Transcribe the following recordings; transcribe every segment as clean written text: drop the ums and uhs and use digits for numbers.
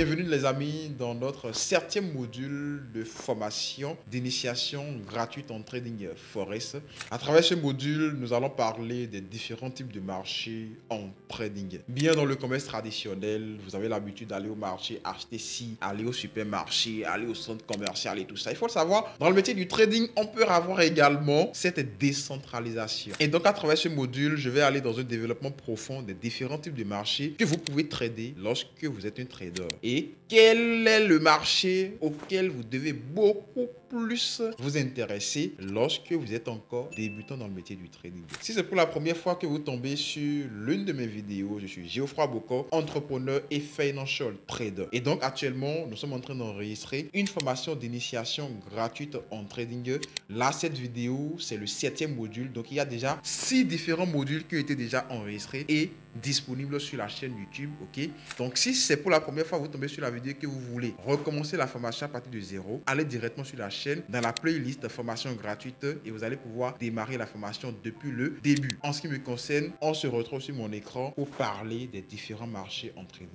Bienvenue les amis dans notre septième module de formation d'initiation gratuite en trading forex. À travers ce module, nous allons parler des différents types de marchés en trading. Bien dans le commerce traditionnel, vous avez l'habitude d'aller au marché, acheter ci, aller au supermarché, aller au centre commercial et tout ça. Il faut le savoir, dans le métier du trading, on peut avoir également cette décentralisation. Et donc à travers ce module, je vais aller dans un développement profond des différents types de marchés que vous pouvez trader lorsque vous êtes un trader. Et quel est le marché auquel vous devez beaucoup plus vous intéresser lorsque vous êtes encore débutant dans le métier du trading. Si c'est pour la première fois que vous tombez sur l'une de mes vidéos, je suis Geoffroy Boko, entrepreneur et financial trader. Et donc actuellement, nous sommes en train d'enregistrer une formation d'initiation gratuite en trading. Là, cette vidéo, c'est le septième module. Donc il y a déjà 6 différents modules qui ont été déjà enregistrés et disponibles sur la chaîne YouTube. Ok. Donc si c'est pour la première fois que vous tombez sur la vidéo et que vous voulez recommencer la formation à partir de zéro, allez directement sur la chaîne, dans la playlist formation gratuite et vous allez pouvoir démarrer la formation depuis le début. En ce qui me concerne, on se retrouve sur mon écran pour parler des différents marchés en trading.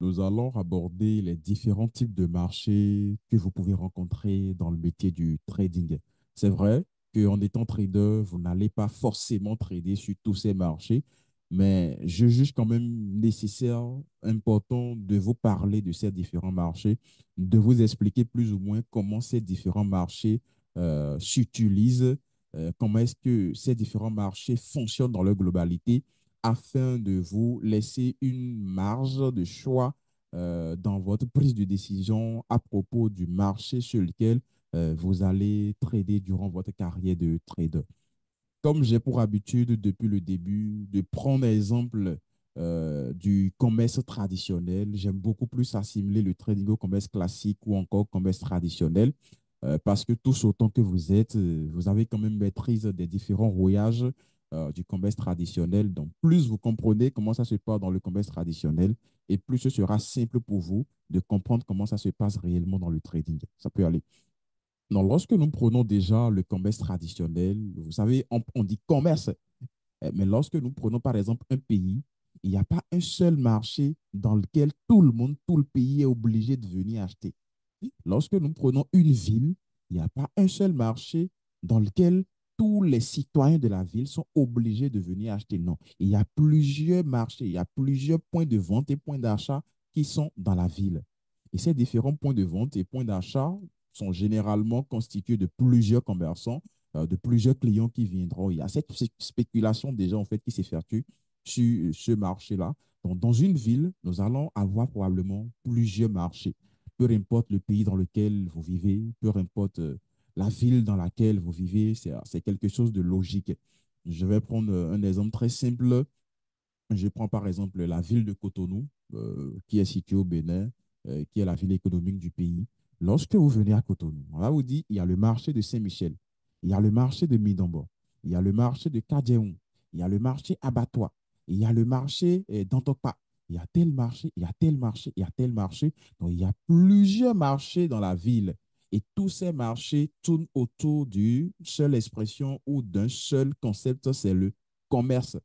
Nous allons aborder les différents types de marchés que vous pouvez rencontrer dans le métier du trading. C'est vrai qu'en étant trader, vous n'allez pas forcément trader sur tous ces marchés, mais je juge quand même nécessaire, important de vous parler de ces différents marchés, de vous expliquer plus ou moins comment ces différents marchés s'utilisent, comment est-ce que ces différents marchés fonctionnent dans leur globalité afin de vous laisser une marge de choix dans votre prise de décision à propos du marché sur lequel vous allez trader durant votre carrière de trader. Comme j'ai pour habitude depuis le début de prendre l'exemple du commerce traditionnel, j'aime beaucoup plus assimiler le trading au commerce classique ou encore au commerce traditionnel parce que tous autant que vous êtes, vous avez quand même maîtrise des différents rouages du commerce traditionnel. Donc, plus vous comprenez comment ça se passe dans le commerce traditionnel et plus ce sera simple pour vous de comprendre comment ça se passe réellement dans le trading. Ça peut aller. Non, lorsque nous prenons déjà le commerce traditionnel, vous savez, on dit commerce, mais lorsque nous prenons par exemple un pays, il n'y a pas un seul marché dans lequel tout le monde, tout le pays est obligé de venir acheter. Lorsque nous prenons une ville, il n'y a pas un seul marché dans lequel tous les citoyens de la ville sont obligés de venir acheter. Non, il y a plusieurs marchés, il y a plusieurs points de vente et points d'achat qui sont dans la ville. Et ces différents points de vente et points d'achat sont généralement constitués de plusieurs commerçants, de plusieurs clients qui viendront. Il y a cette spéculation déjà en fait qui s'effectue sur ce marché-là. Donc, dans une ville, nous allons avoir probablement plusieurs marchés. Peu importe le pays dans lequel vous vivez, peu importe la ville dans laquelle vous vivez, c'est quelque chose de logique. Je vais prendre un exemple très simple. Je prends par exemple la ville de Cotonou, qui est située au Bénin, qui est la ville économique du pays. Lorsque vous venez à Cotonou, on va vous dire, il y a le marché de Saint-Michel, il y a le marché de Midombo, il y a le marché de Kadjeoun, il y a le marché Abattoir, il y a le marché d'Antokpa, il y a tel marché, il y a tel marché, il y a tel marché. Donc, il y a plusieurs marchés dans la ville. Et tous ces marchés tournent autour d'une seule expression ou d'un seul concept, c'est le commerce.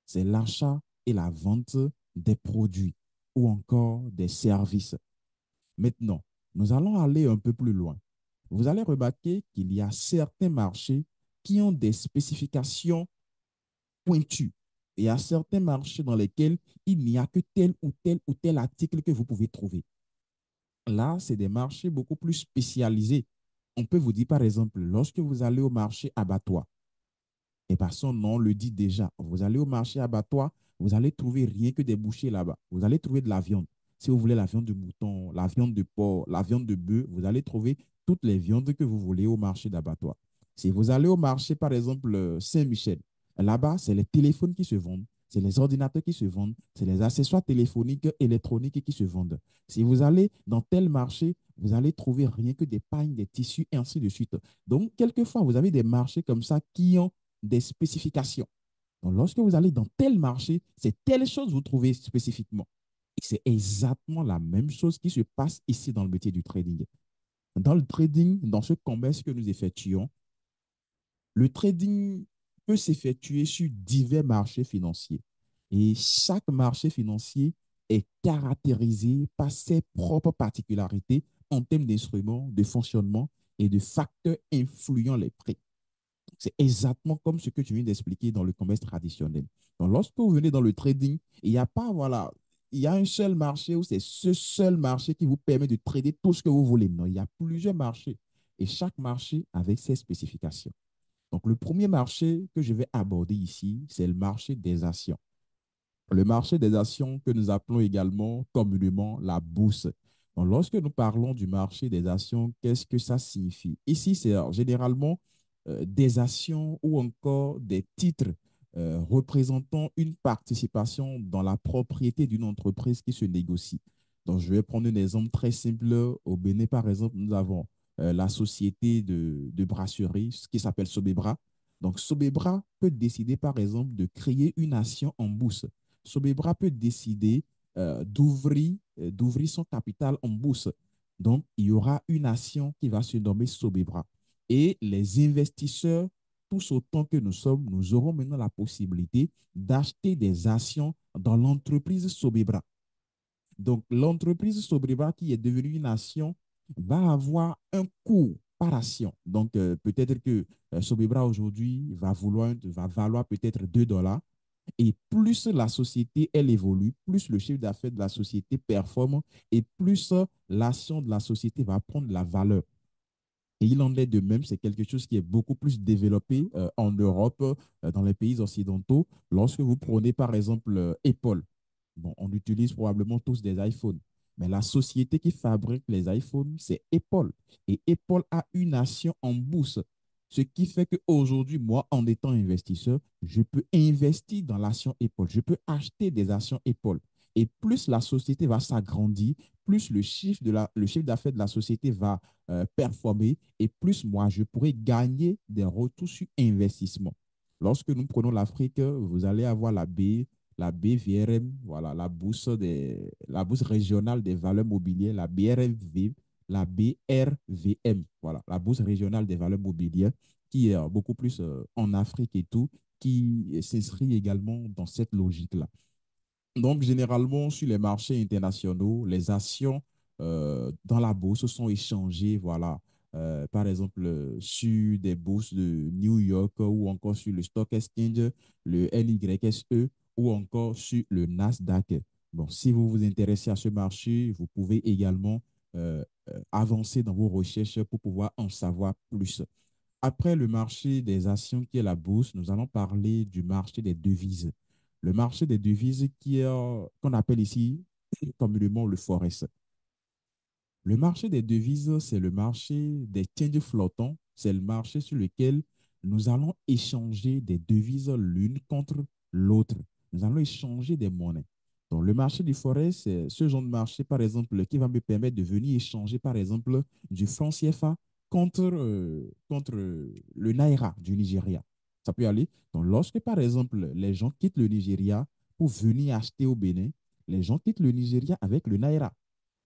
C'est l'achat et la vente des produits ou encore des services. Maintenant, nous allons aller un peu plus loin. Vous allez remarquer qu'il y a certains marchés qui ont des spécifications pointues. Et il y a certains marchés dans lesquels il n'y a que tel ou tel ou tel article que vous pouvez trouver. Là, c'est des marchés beaucoup plus spécialisés. On peut vous dire, par exemple, lorsque vous allez au marché abattoir, et par son nom le dit déjà. Vous allez au marché abattoir, vous allez trouver rien que des bouchers là-bas. Vous allez trouver de la viande. Si vous voulez la viande de mouton, la viande de porc, la viande de bœuf, vous allez trouver toutes les viandes que vous voulez au marché d'abattoir. Si vous allez au marché, par exemple, Saint-Michel, là-bas, c'est les téléphones qui se vendent, c'est les ordinateurs qui se vendent, c'est les accessoires téléphoniques, électroniques qui se vendent. Si vous allez dans tel marché, vous allez trouver rien que des pagnes, des tissus, et ainsi de suite. Donc, quelquefois, vous avez des marchés comme ça qui ont des spécifications. Donc, lorsque vous allez dans tel marché, c'est telle chose que vous trouvez spécifiquement. Et c'est exactement la même chose qui se passe ici dans le métier du trading. Dans le trading, dans ce commerce que nous effectuons, le trading peut s'effectuer sur divers marchés financiers. Et chaque marché financier est caractérisé par ses propres particularités en termes d'instruments, de fonctionnement et de facteurs influant les prix. C'est exactement comme ce que tu viens d'expliquer dans le commerce traditionnel. Donc, lorsque vous venez dans le trading, il n'y a pas, voilà, il y a un seul marché où c'est ce seul marché qui vous permet de trader tout ce que vous voulez. Non, il y a plusieurs marchés et chaque marché avec ses spécifications. Donc, le premier marché que je vais aborder ici, c'est le marché des actions. Le marché des actions que nous appelons également communément la bourse. Donc, lorsque nous parlons du marché des actions, qu'est-ce que ça signifie? Ici, c'est généralement des actions ou encore des titres représentant une participation dans la propriété d'une entreprise qui se négocie. Donc, je vais prendre un exemple très simple. Au Bénin, par exemple, nous avons la société de brasserie ce qui s'appelle Sobebra. Donc, Sobebra peut décider, par exemple, de créer une action en bourse. Sobebra peut décider d'ouvrir son capital en bourse. Donc, il y aura une action qui va se nommer Sobebra. Et les investisseurs, tous autant que nous sommes, nous aurons maintenant la possibilité d'acheter des actions dans l'entreprise Sobebra. Donc, l'entreprise Sobebra qui est devenue une action va avoir un coût par action. Donc, peut-être que Sobebra aujourd'hui va valoir peut-être $2. Et plus la société, elle évolue, plus le chiffre d'affaires de la société performe et plus l'action de la société va prendre la valeur. Et il en est de même, c'est quelque chose qui est beaucoup plus développé en Europe, dans les pays occidentaux. Lorsque vous prenez par exemple Apple, bon, on utilise probablement tous des iPhones, mais la société qui fabrique les iPhones, c'est Apple. Et Apple a une action en bourse, ce qui fait qu'aujourd'hui, moi, en étant investisseur, je peux investir dans l'action Apple. Je peux acheter des actions Apple. Et plus la société va s'agrandir, plus le chiffre d'affaires de la société va performer et plus moi, je pourrais gagner des retours sur investissement. Lorsque nous prenons l'Afrique, vous allez avoir la BVRM, voilà, la bourse régionale des valeurs mobilières, la BRV, la BRVM, voilà, la bourse régionale des valeurs mobilières, qui est beaucoup plus en Afrique et tout, qui s'inscrit également dans cette logique-là. Donc, généralement, sur les marchés internationaux, les actions dans la bourse sont échangées, voilà, par exemple, sur des bourses de New York ou encore sur le Stock Exchange, le NYSE ou encore sur le Nasdaq. Bon, si vous vous intéressez à ce marché, vous pouvez également avancer dans vos recherches pour pouvoir en savoir plus. Après le marché des actions qui est la bourse, nous allons parler du marché des devises. Le marché des devises qui est, qu'on appelle ici communément le Forex. Le marché des devises, c'est le marché des change flottants. C'est le marché sur lequel nous allons échanger des devises l'une contre l'autre. Nous allons échanger des monnaies. Donc, le marché du Forex, c'est ce genre de marché, par exemple, qui va me permettre de venir échanger, par exemple, du franc CFA contre le Naira du Nigeria. Ça peut aller. Donc, lorsque, par exemple, les gens quittent le Nigeria pour venir acheter au Bénin, les gens quittent le Nigeria avec le Naira.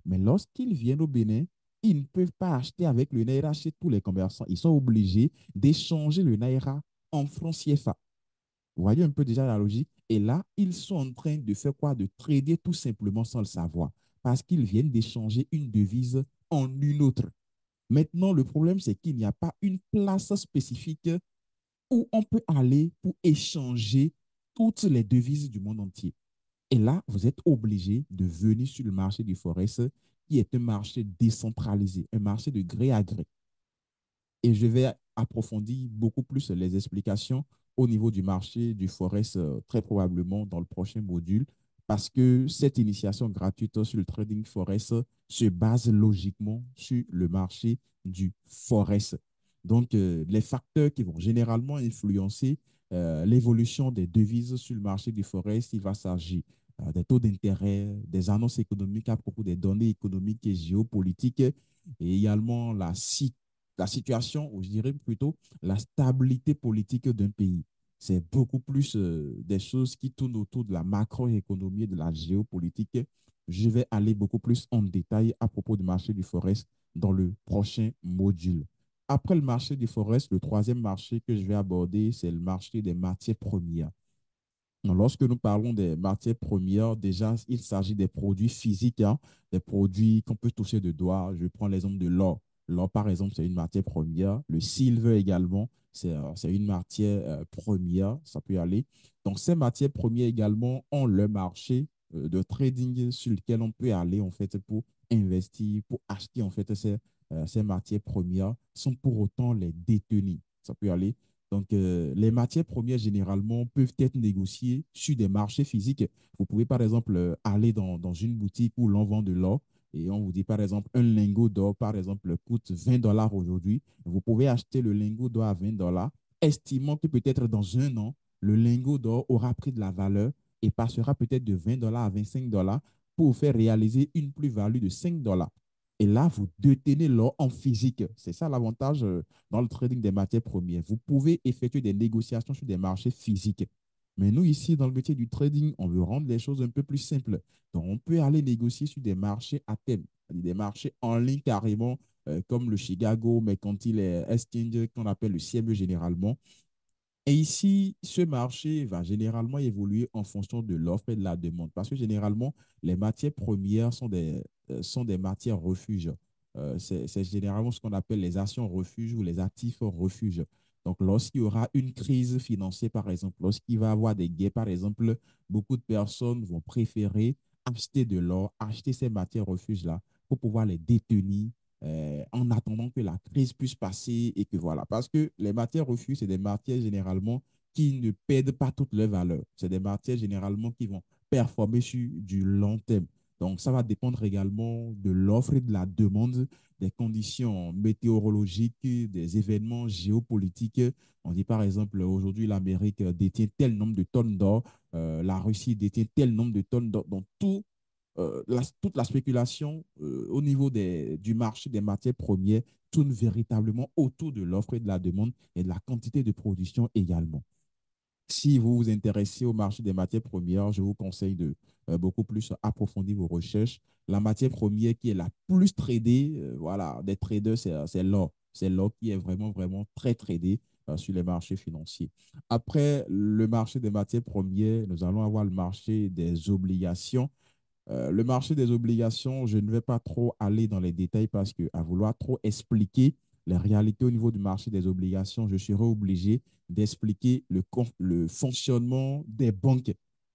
Mais lorsqu'ils viennent au Bénin, ils ne peuvent pas acheter avec le Naira chez tous les commerçants. Ils sont obligés d'échanger le Naira en francs CFA. Vous voyez un peu déjà la logique. Et là, ils sont en train de faire quoi? De trader tout simplement sans le savoir. Parce qu'ils viennent d'échanger une devise en une autre. Maintenant, le problème, c'est qu'il n'y a pas une place spécifique où on peut aller pour échanger toutes les devises du monde entier. Et là, vous êtes obligé de venir sur le marché du Forex, qui est un marché décentralisé, un marché de gré à gré. Et je vais approfondir beaucoup plus les explications au niveau du marché du Forex, très probablement dans le prochain module, parce que cette initiation gratuite sur le trading Forex se base logiquement sur le marché du Forex. Donc, les facteurs qui vont généralement influencer l'évolution des devises sur le marché du Forex, il va s'agir des taux d'intérêt, des annonces économiques à propos des données économiques et géopolitiques, et également la situation, ou je dirais plutôt la stabilité politique d'un pays. C'est beaucoup plus des choses qui tournent autour de la macroéconomie et de la géopolitique. Je vais aller beaucoup plus en détail à propos du marché du Forex dans le prochain module. Après le marché du Forex, le troisième marché que je vais aborder, c'est le marché des matières premières. Lorsque nous parlons des matières premières, déjà, il s'agit des produits physiques, hein, des produits qu'on peut toucher de doigts. Je prends l'exemple de l'or. L'or, par exemple, c'est une matière première. Le silver également, c'est une matière première. Ça peut y aller. Donc, ces matières premières également ont le marché de trading sur lequel on peut aller, en fait, pour investir, pour acheter, en fait, ces matières premières sans pour autant les détenir. Ça peut y aller. Donc, les matières premières, généralement, peuvent être négociées sur des marchés physiques. Vous pouvez, par exemple, aller dans une boutique où l'on vend de l'or et on vous dit, par exemple, un lingot d'or, par exemple, coûte $20 aujourd'hui. Vous pouvez acheter le lingot d'or à $20, estimant que peut-être dans un an, le lingot d'or aura pris de la valeur et passera peut-être de $20 à $25 pour vous faire réaliser une plus-value de $5. Et là, vous détenez l'or en physique. C'est ça l'avantage dans le trading des matières premières. Vous pouvez effectuer des négociations sur des marchés physiques. Mais nous, ici, dans le métier du trading, on veut rendre les choses un peu plus simples. Donc, on peut aller négocier sur des marchés à thème, des marchés en ligne carrément, comme le Chicago Mercantile Exchange, qu'on appelle le CME généralement. Et ici, ce marché va généralement évoluer en fonction de l'offre et de la demande parce que généralement, les matières premières sont des matières refuges. C'est généralement ce qu'on appelle les actions refuges ou les actifs refuges. Donc, lorsqu'il y aura une crise financière, par exemple, lorsqu'il va y avoir des guerres, par exemple, beaucoup de personnes vont préférer acheter de l'or, acheter ces matières refuges-là pour pouvoir les détenir en attendant que la crise puisse passer et que voilà. Parce que les matières refuges, c'est des matières généralement qui ne perdent pas toute leur valeur. C'est des matières généralement qui vont performer sur du long terme. Donc, ça va dépendre également de l'offre et de la demande, des conditions météorologiques, des événements géopolitiques. On dit par exemple, aujourd'hui, l'Amérique détient tel nombre de tonnes d'or, la Russie détient tel nombre de tonnes d'or. Donc, toute la spéculation au niveau du marché des matières premières tourne véritablement autour de l'offre et de la demande et de la quantité de production également. Si vous vous intéressez au marché des matières premières, je vous conseille de beaucoup plus approfondir vos recherches. La matière première qui est la plus tradée, voilà, des traders, c'est l'or. C'est l'or qui est vraiment, vraiment très tradé sur les marchés financiers. Après le marché des matières premières, nous allons avoir le marché des obligations. Le marché des obligations, je ne vais pas trop aller dans les détails parce que à vouloir trop expliquer les réalités au niveau du marché des obligations, je serai obligé d'expliquer le fonctionnement des banques.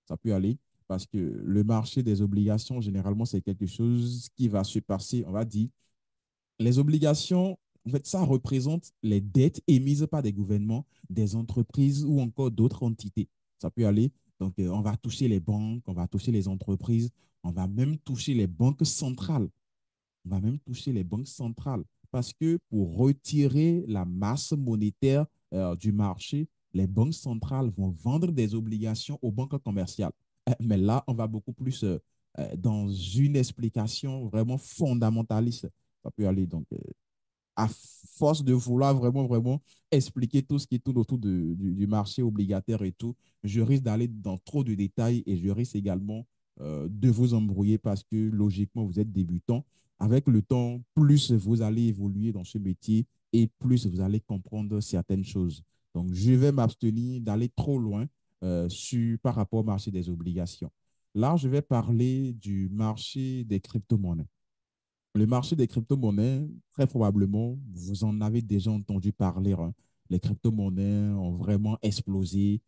Ça peut aller parce que le marché des obligations, généralement, c'est quelque chose qui va se passer, on va dire, les obligations, en fait, ça représente les dettes émises par des gouvernements, des entreprises ou encore d'autres entités. Ça peut aller. Donc, on va toucher les banques, on va toucher les entreprises, on va même toucher les banques centrales. On va même toucher les banques centrales parce que pour retirer la masse monétaire du marché, les banques centrales vont vendre des obligations aux banques commerciales. Mais là, on va beaucoup plus dans une explication vraiment fondamentaliste. Ça peut aller donc à force de vouloir vraiment, vraiment expliquer tout ce qui tourne autour du marché obligataire et tout, je risque d'aller dans trop de détails et je risque également de vous embrouiller parce que logiquement, vous êtes débutant. Avec le temps, plus vous allez évoluer dans ce métier et plus vous allez comprendre certaines choses. Donc, je vais m'abstenir d'aller trop loin par rapport au marché des obligations. Là, je vais parler du marché des crypto-monnaies. Le marché des crypto-monnaies, très probablement, vous en avez déjà entendu parler, hein. Les crypto-monnaies ont vraiment explosé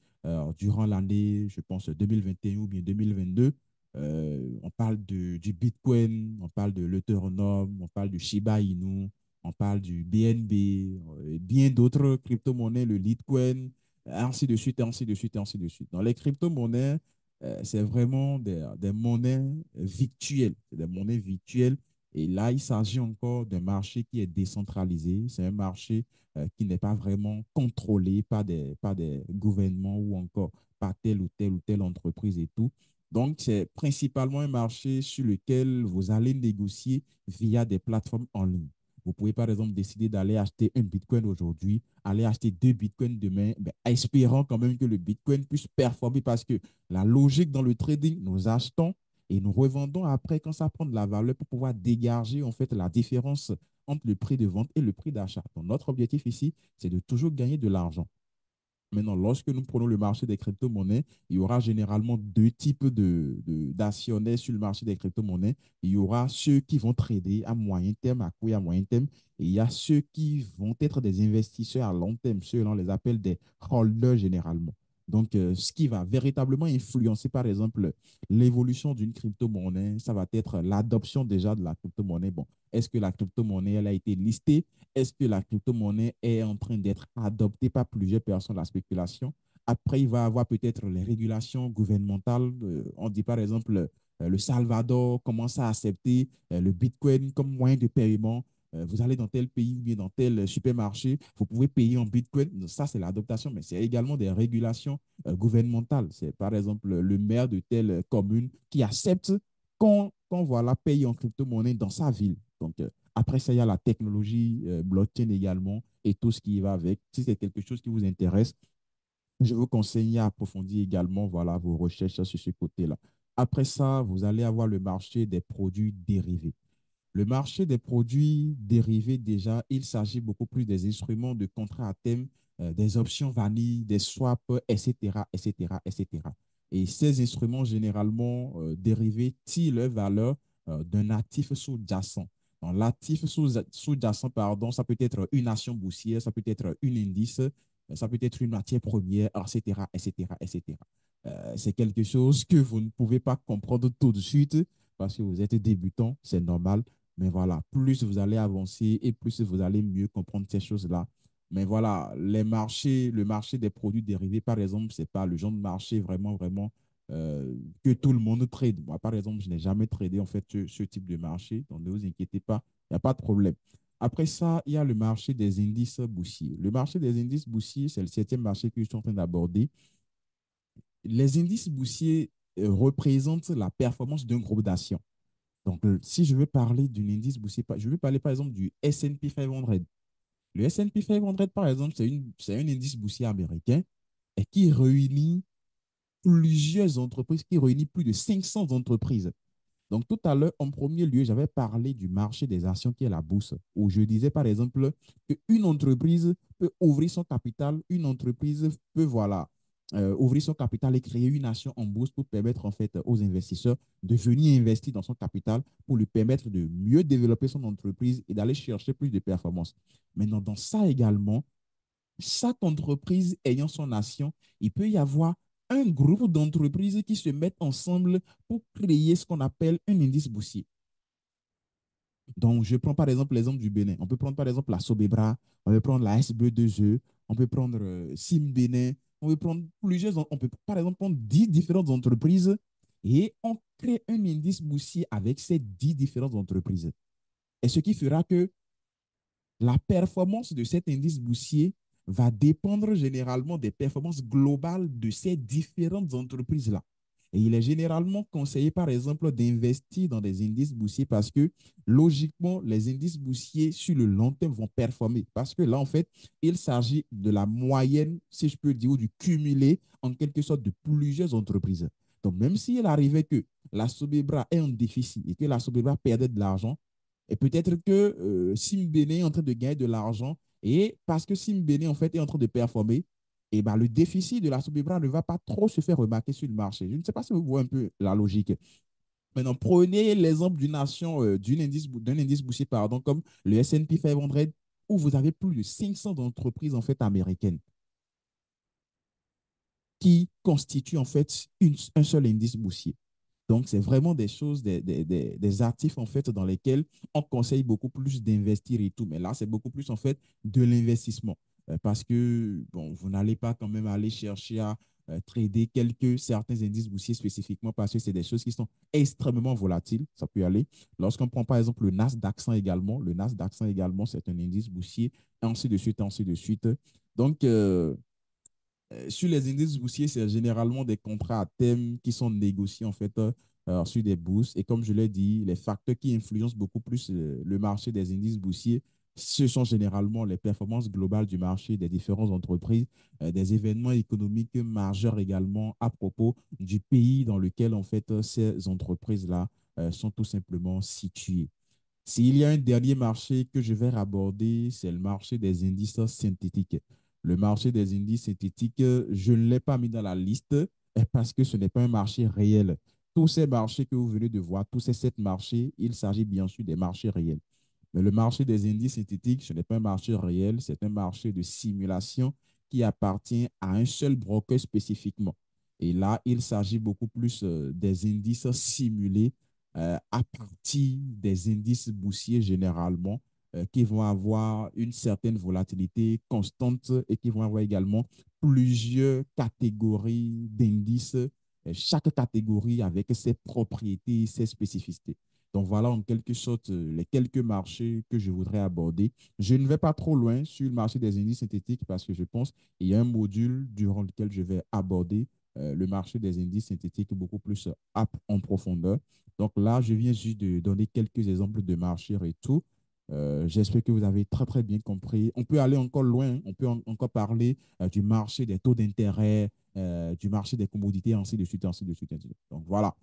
durant l'année, je pense, 2021 ou bien 2022. On parle du Bitcoin, on parle de l'Ethereum, on parle du Shiba Inu, on parle du BNB, et bien d'autres crypto-monnaies, le Litecoin, ainsi de suite, ainsi de suite, ainsi de suite. Dans les crypto-monnaies, c'est vraiment des monnaies virtuelles, des monnaies virtuelles et là, il s'agit encore d'un marché qui est décentralisé. C'est un marché qui n'est pas vraiment contrôlé par des gouvernements ou encore par telle ou telle entreprise et tout. Donc, c'est principalement un marché sur lequel vous allez négocier via des plateformes en ligne. Vous pouvez, par exemple, décider d'aller acheter un Bitcoin aujourd'hui, aller acheter deux Bitcoins demain, ben, espérant quand même que le Bitcoin puisse performer parce que la logique dans le trading, nous achetons et nous revendons après quand ça prend de la valeur pour pouvoir dégager en fait la différence entre le prix de vente et le prix d'achat. Donc, notre objectif ici, c'est de toujours gagner de l'argent. Maintenant, lorsque nous prenons le marché des crypto-monnaies, il y aura généralement deux types d'actionnaires sur le marché des crypto-monnaies. Il y aura ceux qui vont trader à moyen terme, à court et à moyen terme, et il y a ceux qui vont être des investisseurs à long terme, ceux on les appelle des holders généralement. Donc, ce qui va véritablement influencer, par exemple, l'évolution d'une crypto-monnaie, ça va être l'adoption déjà de la crypto-monnaie. Bon, est-ce que la crypto-monnaie, elle a été listée? Est-ce que la crypto-monnaie est en train d'être adoptée par plusieurs personnes, la spéculation? Après, il va y avoir peut-être les régulations gouvernementales. On dit par exemple, le Salvador commence à accepter le Bitcoin comme moyen de paiement. Vous allez dans tel pays ou bien dans tel supermarché, vous pouvez payer en Bitcoin. Ça, c'est l'adoption, mais c'est également des régulations gouvernementales. C'est par exemple le maire de telle commune qui accepte qu'on voilà, paye en crypto-monnaie dans sa ville. Donc, après ça, il y a la technologie blockchain également et tout ce qui va avec. Si c'est quelque chose qui vous intéresse, je vous conseille à approfondir également voilà, vos recherches sur ce côté-là. Après ça, vous allez avoir le marché des produits dérivés. Le marché des produits dérivés, déjà, il s'agit beaucoup plus des instruments de contrat à thème, des options vanille, des swaps, etc., etc., etc. Et ces instruments, généralement dérivés, tirent leur valeur d'un actif sous-jacent. L'actif sous-jacent, pardon, ça peut être une action boursière, ça peut être une indice, ça peut être une matière première, etc., etc., etc. C'est quelque chose que vous ne pouvez pas comprendre tout de suite parce que vous êtes débutant, c'est normal. Mais voilà, plus vous allez avancer et plus vous allez mieux comprendre ces choses-là. Mais voilà, le marché des produits dérivés, par exemple, c'est pas le genre de marché vraiment, vraiment que tout le monde trade. Moi, par exemple, je n'ai jamais tradé en fait ce type de marché, donc ne vous inquiétez pas, il n'y a pas de problème. Après ça, il y a le marché des indices boursiers. Le marché des indices boursiers, c'est le septième marché que je suis en train d'aborder. Les indices boursiers représentent la performance d'un groupe d'actions. Donc, si je veux parler d'un indice boursier, je veux parler par exemple du S&P 500. Le S&P 500, par exemple, c'est un indice boursier américain et qui réunit plusieurs entreprises, qui réunit plus de 500 entreprises. Donc, tout à l'heure, en premier lieu, j'avais parlé du marché des actions qui est la bourse, où je disais, par exemple, qu'une entreprise peut ouvrir son capital, une entreprise peut, voilà, ouvrir son capital et créer une action en bourse pour permettre, en fait, aux investisseurs de venir investir dans son capital pour lui permettre de mieux développer son entreprise et d'aller chercher plus de performances. Maintenant, dans ça également, chaque entreprise ayant son action, il peut y avoir un groupe d'entreprises qui se mettent ensemble pour créer ce qu'on appelle un indice boursier. Donc, je prends par exemple l'exemple du Bénin. On peut prendre par exemple la Sobebra, on peut prendre la SB2E, on peut prendre Sim Bénin, on peut prendre plusieurs, on peut par exemple prendre 10 différentes entreprises et on crée un indice boursier avec ces 10 différentes entreprises. Et ce qui fera que la performance de cet indice boursier va dépendre généralement des performances globales de ces différentes entreprises-là. Et il est généralement conseillé, par exemple, d'investir dans des indices boursiers parce que, logiquement, les indices boursiers, sur le long terme, vont performer. Parce que là, en fait, il s'agit de la moyenne, si je peux dire, ou du cumulé, en quelque sorte, de plusieurs entreprises. Donc, même s'il arrivait que la Sobebra est en déficit et que la Sobebra perdait de l'argent, et peut-être que Simbene est en train de gagner de l'argent et parce que Simbene en fait est en train de performer, et ben, le déficit de la Sobibra ne va pas trop se faire remarquer sur le marché. Je ne sais pas si vous voyez un peu la logique. Maintenant, prenez l'exemple d'une nation, d'un indice boursier, pardon, comme le S&P 500, où vous avez plus de 500 entreprises en fait américaines qui constituent en fait un seul indice boursier. Donc, c'est vraiment des choses, des actifs, en fait, dans lesquels on conseille beaucoup plus d'investir et tout. Mais là, c'est beaucoup plus, en fait, de l'investissement. Parce que, bon, vous n'allez pas quand même aller chercher à trader certains indices boursiers spécifiquement parce que c'est des choses qui sont extrêmement volatiles. Ça peut aller. Lorsqu'on prend, par exemple, le Nasdaq 100 également, c'est un indice boursier, et ainsi de suite, ainsi de suite. Donc, sur les indices boursiers, c'est généralement des contrats à thème qui sont négociés en fait sur des bourses. Et comme je l'ai dit, les facteurs qui influencent beaucoup plus le marché des indices boursiers, ce sont généralement les performances globales du marché des différentes entreprises, des événements économiques majeurs également à propos du pays dans lequel en fait ces entreprises-là sont tout simplement situées. S'il y a un dernier marché que je vais aborder, c'est le marché des indices synthétiques. Le marché des indices synthétiques, je ne l'ai pas mis dans la liste parce que ce n'est pas un marché réel. Tous ces marchés que vous venez de voir, tous ces 7 marchés, il s'agit bien sûr des marchés réels. Mais le marché des indices synthétiques, ce n'est pas un marché réel, c'est un marché de simulation qui appartient à un seul broker spécifiquement. Et là, il s'agit beaucoup plus des indices simulés à partir des indices boursiers généralement qui vont avoir une certaine volatilité constante et qui vont avoir également plusieurs catégories d'indices, chaque catégorie avec ses propriétés, ses spécificités. Donc voilà en quelque sorte les quelques marchés que je voudrais aborder. Je ne vais pas trop loin sur le marché des indices synthétiques parce que je pense qu'il y a un module durant lequel je vais aborder le marché des indices synthétiques beaucoup plus en profondeur. Donc là, je viens juste de donner quelques exemples de marchés et tout. J'espère que vous avez très, très bien compris. On peut aller encore loin. On peut encore parler du marché des taux d'intérêt, du marché des commodités, ainsi de suite, ainsi de suite, ainsi de suite. Donc voilà.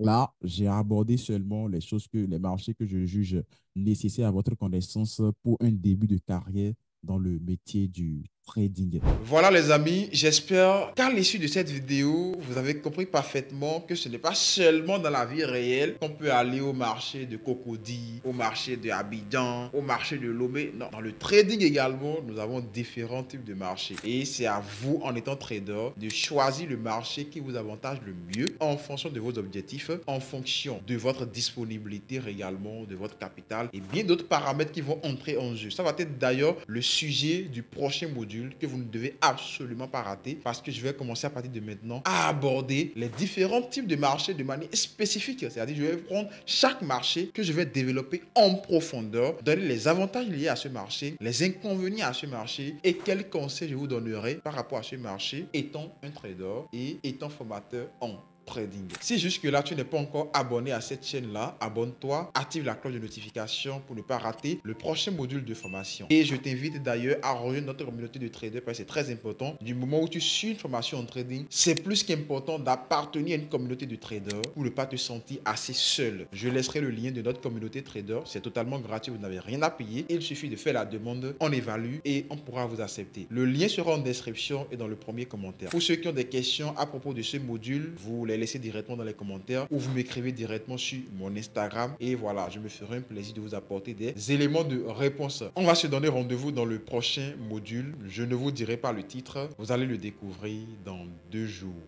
Là, j'ai abordé seulement les marchés que je juge nécessaires à votre connaissance pour un début de carrière dans le métier du trading. Voilà les amis, j'espère qu'à l'issue de cette vidéo, vous avez compris parfaitement que ce n'est pas seulement dans la vie réelle qu'on peut aller au marché de Cocody, au marché de Abidjan, au marché de Lomé. Non, dans le trading également, nous avons différents types de marchés. Et c'est à vous, en étant trader, de choisir le marché qui vous avantage le mieux en fonction de vos objectifs, en fonction de votre disponibilité également, de votre capital et bien d'autres paramètres qui vont entrer en jeu. Ça va être d'ailleurs le sujet du prochain module que vous ne devez absolument pas rater parce que je vais commencer à partir de maintenant à aborder les différents types de marchés de manière spécifique. C'est-à-dire je vais prendre chaque marché que je vais développer en profondeur, donner les avantages liés à ce marché, les inconvénients à ce marché et quels conseils je vous donnerai par rapport à ce marché étant un trader et étant formateur en trading. Si jusque-là, tu n'es pas encore abonné à cette chaîne-là, abonne-toi, active la cloche de notification pour ne pas rater le prochain module de formation. Et je t'invite d'ailleurs à rejoindre notre communauté de traders parce que c'est très important. Du moment où tu suis une formation en trading, c'est plus qu'important d'appartenir à une communauté de traders pour ne pas te sentir assez seul. Je laisserai le lien de notre communauté trader. C'est totalement gratuit, vous n'avez rien à payer. Il suffit de faire la demande, on évalue et on pourra vous accepter. Le lien sera en description et dans le premier commentaire. Pour ceux qui ont des questions à propos de ce module, vous les laissez directement dans les commentaires ou vous m'écrivez directement sur mon Instagram et voilà, je me ferai un plaisir de vous apporter des éléments de réponse. On va se donner rendez-vous dans le prochain module. Je ne vous dirai pas le titre, vous allez le découvrir dans 2 jours.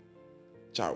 Ciao.